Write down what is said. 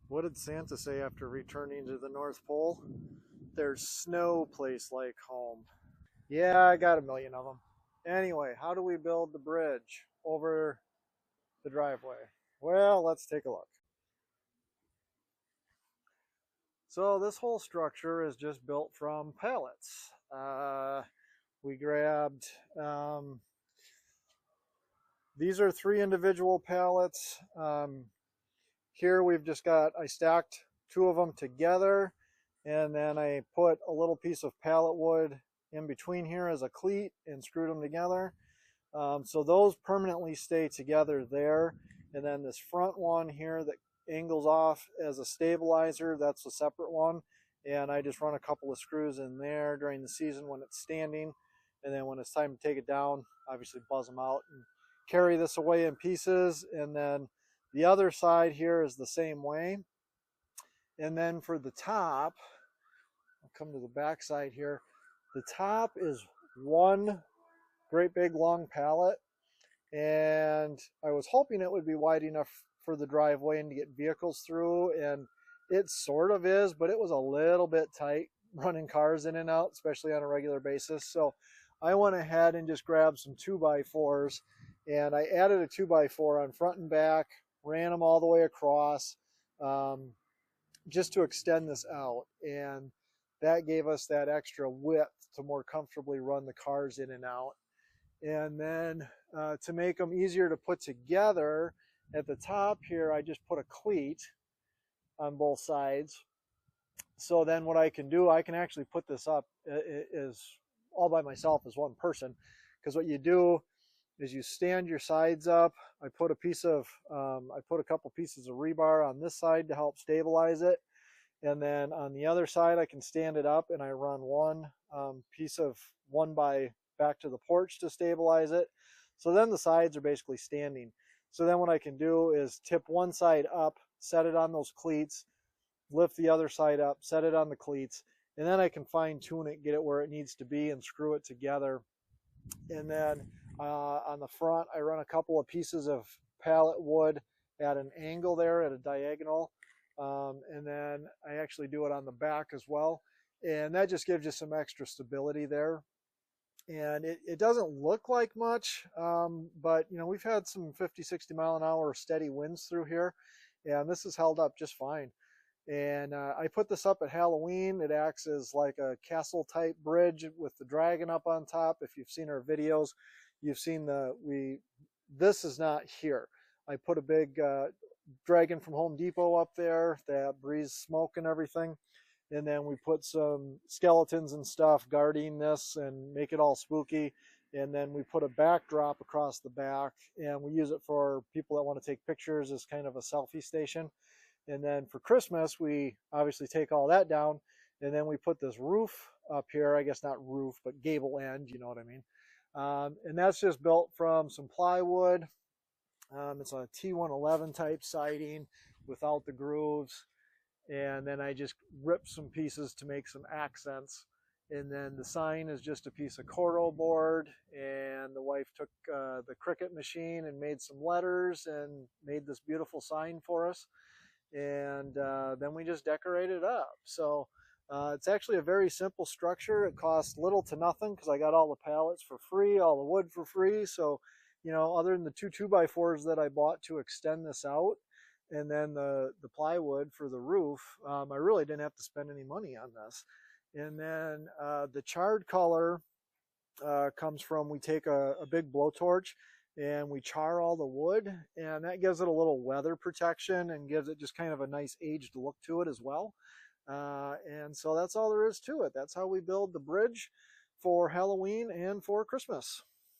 What did Santa say after returning to the North Pole? There's no place like home. Yeah, I got a million of them. Anyway, how do we build the bridge over the driveway? Well, let's take a look. So this whole structure is just built from pallets. We grabbed, these are 3 individual pallets. Here we've just got, I stacked 2 of them together, and then I put a little piece of pallet wood in between here as a cleat and screwed them together. So those permanently stay together there. And then this front one here that angles off as a stabilizer, that's a separate one. And I just run a couple of screws in there during the season when it's standing. And then when it's time to take it down, obviously buzz them out and carry this away in pieces. And then the other side here is the same way. And then for the top, I'll come to the back side here. The top is one great big long pallet, and I was hoping it would be wide enough for the driveway and to get vehicles through, and it sort of is, but it was a little bit tight running cars in and out, especially on a regular basis. So I went ahead and just grabbed some 2x4s, and I added a 2x4 on front and back, ran them all the way across, just to extend this out, and that gave us that extra width to more comfortably run the cars in and out. And then to make them easier to put together, at the top here I just put a cleat on both sides. So then what I can do, I can actually put this up is all by myself as one person, because what you do is you stand your sides up. I put a couple pieces of rebar on this side to help stabilize it, and then on the other side I can stand it up and I run one piece of 1x back to the porch to stabilize it. So then the sides are basically standing. So then what I can do is tip one side up, set it on those cleats, lift the other side up, set it on the cleats, and then I can fine tune it, get it where it needs to be, and screw it together. And then on the front I run a couple of pieces of pallet wood at an angle there, at a diagonal, and then I actually do it on the back as well, and that just gives you some extra stability there. And it doesn't look like much, but you know, we've had some 50-60 mile an hour steady winds through here, and this has held up just fine. And I put this up at Halloween. It acts as like a castle type bridge with the dragon up on top. If you've seen our videos, you've seen this is not here. I put a big dragon from Home Depot up there that breathes smoke and everything. And then we put some skeletons and stuff guarding this and make it all spooky. And then we put a backdrop across the back, and we use it for people that want to take pictures as kind of a selfie station. And then for Christmas, we obviously take all that down, and then we put this roof up here. I guess not roof, but gable end, you know what I mean. And that's just built from some plywood. It's a T111 type siding without the grooves. And then I just ripped some pieces to make some accents. And then the sign is just a piece of Coro board, and the wife took the Cricut machine and made some letters and made this beautiful sign for us. And then we just decorated it up. So it's actually a very simple structure. It costs little to nothing because I got all the pallets for free, all the wood for free. So, you know, other than the 2 2x4s that I bought to extend this out, and then the plywood for the roof, I really didn't have to spend any money on this. And then the charred color comes from, we take a big blowtorch and we char all the wood, and that gives it a little weather protection and gives it just kind of a nice aged look to it as well. And so that's all there is to it. That's how we build the bridge for Halloween and for Christmas.